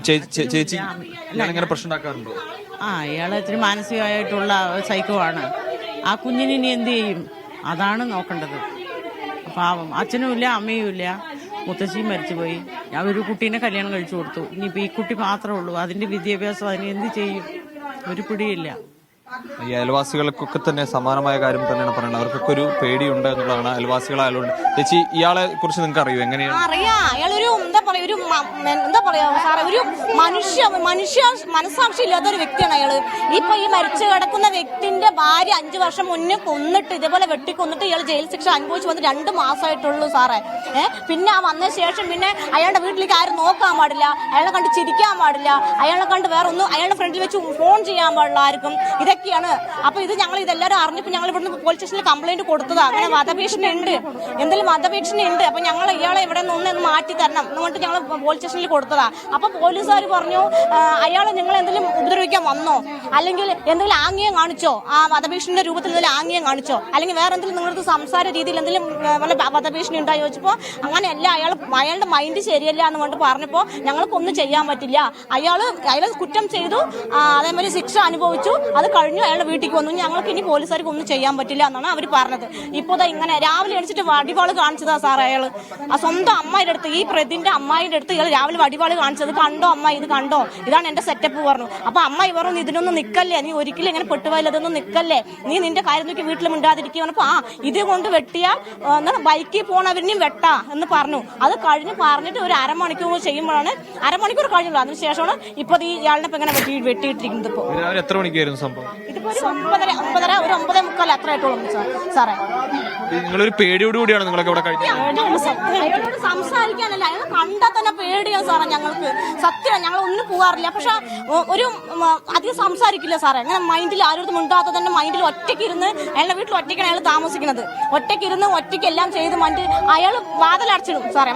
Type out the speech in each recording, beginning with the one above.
ചേച്ചി ഇങ്ങനെ പ്രശ്നം ഉണ്ടാക്കാറുണ്ടോ? ഇയാൾ ഇത്തിരി മാനസികമായിട്ടുള്ള സൈക്കോ ആണ്. ആ കുഞ്ഞിന് ഇനി എന്ത് ചെയ്യും? അതാണ് നോക്കേണ്ടത്. പാവം, അച്ഛനും ഇല്ല അമ്മയും ഇല്ല, മുത്തശ്ശിയും മരിച്ചുപോയി. ഞാൻ ഒരു കുട്ടീനെ കല്യാണം കഴിച്ചു കൊടുത്തു. ഇനിയിപ്പോൾ ഈ കുട്ടി മാത്രമേ ഉള്ളൂ. അതിന്റെ വിദ്യാഭ്യാസം അതിന് എന്ത് ചെയ്യും? ഒരു പിടിയില്ല. ഈ അയൽവാസികൾക്കൊക്കെ തന്നെ സമാനമായ കാര്യം തന്നെയാണ് പറയുന്നത്. അവർക്കൊക്കെ ഒരു പേടിയുണ്ട് എന്നുള്ളതാണ് അയൽവാസികളായാലുണ്ട്. ചേച്ചി, ഇയാളെ കുറിച്ച് നിങ്ങൾക്ക് അറിയോ? എങ്ങനെയാണ് അറിയാം? അയാളൊരു എന്താ പറയാ സാറേ, ഒരു മനുഷ്യ മനസാക്ഷി ഇല്ലാത്ത ഒരു വ്യക്തിയാണ് അയാള്. ഇപ്പൊ ഈ മരിച്ചു കിടക്കുന്ന വ്യക്തിന്റെ ഭാര്യ 5 വർഷം മുന്നേ കൊന്നിട്ട്, ഇതേപോലെ വെട്ടിക്കൊന്നിട്ട് ഇയാൾ ജയിൽ ശിക്ഷ അനുഭവിച്ച് വന്ന് 2 മാസമായിട്ടുള്ളൂ സാറേ. പിന്നെ ആ വന്ന ശേഷം പിന്നെ അയാളുടെ വീട്ടിലേക്ക് ആരും നോക്കാൻ പാടില്ല, അയാളെ കണ്ട് ചിരിക്കാൻ പാടില്ല, അയാളെ കണ്ട് വേറെ ഒന്നും അയാളുടെ ഫ്രണ്ടിൽ വെച്ച് ഫോൺ ചെയ്യാൻ പാടില്ല ആർക്കും. ഇതൊക്കെയാണ്. അപ്പൊ ഞങ്ങൾ ഇതെല്ലാവരും അറിഞ്ഞപ്പോൾ ഞങ്ങൾ ഇവിടുന്ന് പോലീസ് സ്റ്റേഷനിൽ കംപ്ലൈന്റ് കൊടുത്തതാ. അങ്ങനെ വധഭീഷണി ഉണ്ട്, എന്തെങ്കിലും വധഭീഷണി ഉണ്ട്, അപ്പൊ ഞങ്ങൾ ഇയാളെ ഇവിടെ നിന്ന് മാറ്റി തരണം എന്നുകൊണ്ട് ഞങ്ങൾ പോലീസ് സ്റ്റേഷനിൽ കൊടുത്തതാ. അപ്പൊ പോലീസുകാർ പറഞ്ഞു, അയാളെ നിങ്ങൾ എന്തെങ്കിലും ഉപദ്രവിക്കാൻ വന്നോ, അല്ലെങ്കിൽ എന്തെങ്കിലും ആംഗ്യം കാണിച്ചോ, ആ വധഭീഷണിയുടെ രൂപത്തിൽ എന്തെങ്കിലും ആംഗ്യം കാണിച്ചോ, അല്ലെങ്കിൽ വേറെ എന്തെങ്കിലും നിങ്ങളുടെ സംസാര രീതിയിൽ എന്തെങ്കിലും വധഭീഷണി ഉണ്ടായി ചോദിച്ചപ്പോൾ അങ്ങനെയല്ല, അയാളുടെ മൈൻഡ് ശരിയല്ല എന്ന് കൊണ്ട് പറഞ്ഞപ്പോൾ ഞങ്ങൾക്കൊന്നും ചെയ്യാൻ പറ്റില്ല. അയാൾ കുറ്റം ചെയ്തു, അതേമാതിരി ശിക്ഷ അനുഭവിച്ചു, അത് കഴിഞ്ഞു, അയാളുടെ വീട്ടിലേക്ക് വന്നു, ഞങ്ങൾക്ക് ഇനി പോലീസുകാർക്ക് ഒന്നും ചെയ്യാൻ പറ്റില്ല എന്നാണ് അവർ പറഞ്ഞത്. ഇപ്പോൾ ഇങ്ങനെ രാവിലെ അടിച്ചിട്ട് വടിവാള് കാണിച്ചതാ സാർ അയാൾ. ആ സ്വന്തം അമ്മായിയുടെ അടുത്ത്, ഈ പ്രതിന്റെ അമ്മായിയുടെ അടുത്ത് ഇയാൾ രാവിലെ വടിവാള് കാണിച്ചത്. കണ്ടോ അമ്മ, ഇത് കണ്ടോ, ഇതാണ് എന്റെ സെറ്റപ്പ് പറഞ്ഞു. അപ്പൊ അമ്മായി പറഞ്ഞു, ഇതിനൊന്നും നിക്കല്ലേ, നീ ഒരിക്കലും ഇങ്ങനെ പെട്ടുപോയില്ല, ഇതൊന്നും നിക്കല്ലേ, നീ നിന്റെ കാര്യം നോക്കി വീട്ടിൽ മിണ്ടാതിരിക്കുക. പറഞ്ഞപ്പോ ഇത് കൊണ്ട് വെട്ടിയാൽ ബൈക്കിൽ പോണവരിനെയും വെട്ടാ എന്ന് പറഞ്ഞു. അത് കഴിഞ്ഞ് പറഞ്ഞിട്ട് ഒരു അരമണിക്കൂർ ചെയ്യുമ്പോഴാണ്, അരമണിക്കൂർ കഴിഞ്ഞുള്ളൂ, അതിനുശേഷമാണ് ഇപ്പൊ ഈ ഇയാളിനെ ഇങ്ങനെ വെട്ടിയിട്ടിരിക്കുന്നത്. ഇപ്പൊ എത്ര മണിക്കായിരുന്നു സംഭവം? ഇതിപ്പോ ഒരു 9:30 ഒരു 9:45 അത്ര ആയിട്ടുള്ളൂ സാറേ. നിങ്ങളൊരു പേടിയോടുകൂടിയാണ് നിങ്ങളൊക്കെ ഇവിടെ അയാളോട് സംസാരിക്കാനല്ല, അയാൾ കണ്ടാൽ തന്നെ പേടിയാണ് സാറേ ഞങ്ങൾക്ക്. സത്യം, ഞങ്ങൾ ഒന്നും പോകാറില്ല. പക്ഷെ ഒരു അധികം സംസാരിക്കില്ല സാറേ. അങ്ങനെ മൈൻഡിൽ ആരോടും മിണ്ടാത്ത തന്നെ മൈൻഡിൽ ഒറ്റയ്ക്ക് ഇരുന്ന്, അയാളുടെ വീട്ടിൽ ഒറ്റയ്ക്കാണ് അയാൾ താമസിക്കുന്നത്. ഒറ്റയ്ക്ക് ഇരുന്ന് ഒറ്റയ്ക്ക് എല്ലാം ചെയ്ത് അയാൾ വാതിലടച്ചിടും സാറേ.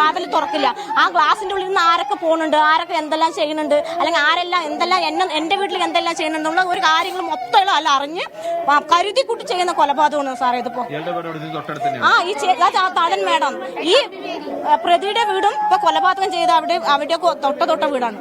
വാതിൽ തുറക്കില്ല. ആ ഗ്ലാസിന്റെ ഉള്ളിൽ നിന്ന് ആരൊക്കെ പോകുന്നുണ്ട്, ആരൊക്കെ എന്തെല്ലാം ചെയ്യുന്നുണ്ട്, അല്ലെങ്കിൽ ആരെല്ലാം എന്തെല്ലാം എന്റെ വീട്ടിൽ എന്തെല്ലാം ചെയ്യുന്നുണ്ടെന്നുള്ള ഒരു കാര്യങ്ങൾ മൊത്തം അല്ല അറിഞ്ഞ് കരുതി കൂട്ടി ചെയ്യുന്ന കൊലപാതകമാണ് സാറേ ഇതിപ്പോ. ഈ താഴൻ മേഡം, ഈ പ്രതിയുടെ വീടും ഇപ്പൊ കൊലപാതകം ചെയ്ത അവിടെയൊക്കെ തൊട്ട വീടാണ്.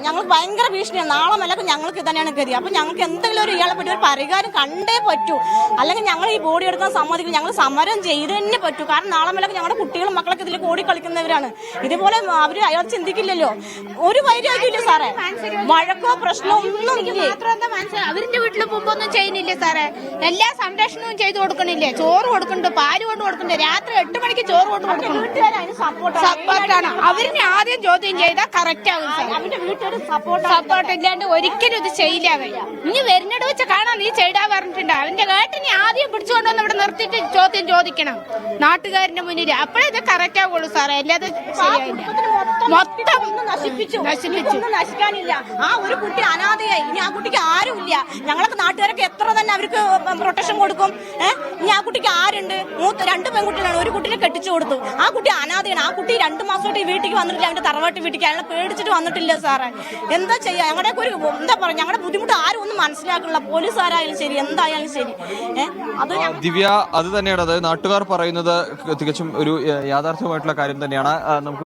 ഞങ്ങൾക്ക് ഭയങ്കര ഭീഷണിയാണ്. നാളെ മലക്ക് ഞങ്ങൾക്ക് തന്നെയാണ് ഗതി. അപ്പൊ ഞങ്ങൾക്ക് എന്തെങ്കിലും ഇയാളെ പറ്റി ഒരു പരിഹാരം കണ്ടേ പറ്റൂ. അല്ലെങ്കിൽ ഞങ്ങൾ ഈ ബോഡി എടുക്കാൻ സമ്മതിക്കില്ല. ഞങ്ങൾ സമരം ചെയ്ത് തന്നെ പറ്റൂ. കാരണം നാളെ മലക്ക് ഞങ്ങളുടെ കുട്ടികളും മക്കളൊക്കെ ഇതിൽ ഓടി കളിക്കുന്നവരാണ്. ഇതുപോലെ അയാൾ ചിന്തിക്കില്ലല്ലോ. ഒരു വൈരാഗ്യമില്ല സാറേ, വഴക്കോ പ്രശ്നമോ ഒന്നും ഇല്ലേ. അവരുടെ വീട്ടിൽ മുമ്പൊന്നും ചെയ്യുന്നില്ല സാറേ. എല്ലാ സംരക്ഷണവും ചെയ്തു കൊടുക്കണില്ലേ, ചോറ് കൊടുക്കുന്നുണ്ട്, പാല് കൊണ്ട് കൊടുക്കുന്നുണ്ട്, രാത്രി 8 മണിക്ക് ചോറ് കൊണ്ട് കൊടുക്കുന്നുണ്ട്. സപ്പോർട്ടാണ്. അവരിനെ ആദ്യം ചോദ്യം ചെയ്താൽ കറക്റ്റ് ആകും. അവന്റെ വീട്ടുകാർ സപ്പോർട്ട് ഇല്ലാണ്ട് ഒരിക്കലും ഇത് ചെയ്യില്ല. ഇനി വരുന്നിട വെച്ച് കാണാൻ നീ ചെയ്താ പറഞ്ഞിട്ടുണ്ട്. അവന്റെ കേട്ടിനെ ആദ്യം പിടിച്ചുകൊണ്ടുവന്ന് ഇവിടെ നിർത്തിയിട്ട് ചോദ്യം ചോദിക്കണം നാട്ടുകാരന്റെ മുന്നിൽ. അപ്പോഴേ ഇത് കറക്റ്റ് ആവുള്ളൂ സാറേ. അല്ലാതെ ശരിയായില്ല. മൊത്തം നശിപ്പിച്ചു. നശിക്കാനില്ല. ആ ഒരു കുട്ടി അനാഥയായി. ഇനി ആ കുട്ടിക്ക് ആരുമില്ല. ഞങ്ങളൊക്കെ നാട്ടുകാരൊക്കെ എത്ര തന്നെ അവർക്ക് പ്രൊട്ടക്ഷൻ കൊടുക്കും. ഇനി ആ കുട്ടിക്ക് ആരുണ്ട്? 2 പെൺകുട്ടികളാണ്. ഒരു കുട്ടിനെ കെട്ടിച്ചു കൊടുത്തു. ആ കുട്ടി അനാഥയാണ്. ആ കുട്ടി 2 മാസമായിട്ട് ഈ വീട്ടിലേക്ക് വന്നിട്ടില്ല. അവന്റെ തറവാട്ട് വീട്ടിലേക്ക് അയാളെ പേടിച്ചിട്ട് വന്നിട്ടില്ല സാറേ. എന്താ ചെയ്യാ? ഞങ്ങളുടെ ഒരു എന്താ പറയാ, ഞങ്ങളുടെ ബുദ്ധിമുട്ട് ആരും ഒന്നും മനസ്സിലാക്കണില്ല. പോലീസുകാരായാലും ശരി, എന്തായാലും ശരി. ദിവ്യ, അത് തന്നെയാണ്. അതായത് നാട്ടുകാർ പറയുന്നത് തികച്ചും ഒരു യാഥാർത്ഥ്യമായിട്ടുള്ള കാര്യം തന്നെയാണ്. നമുക്ക്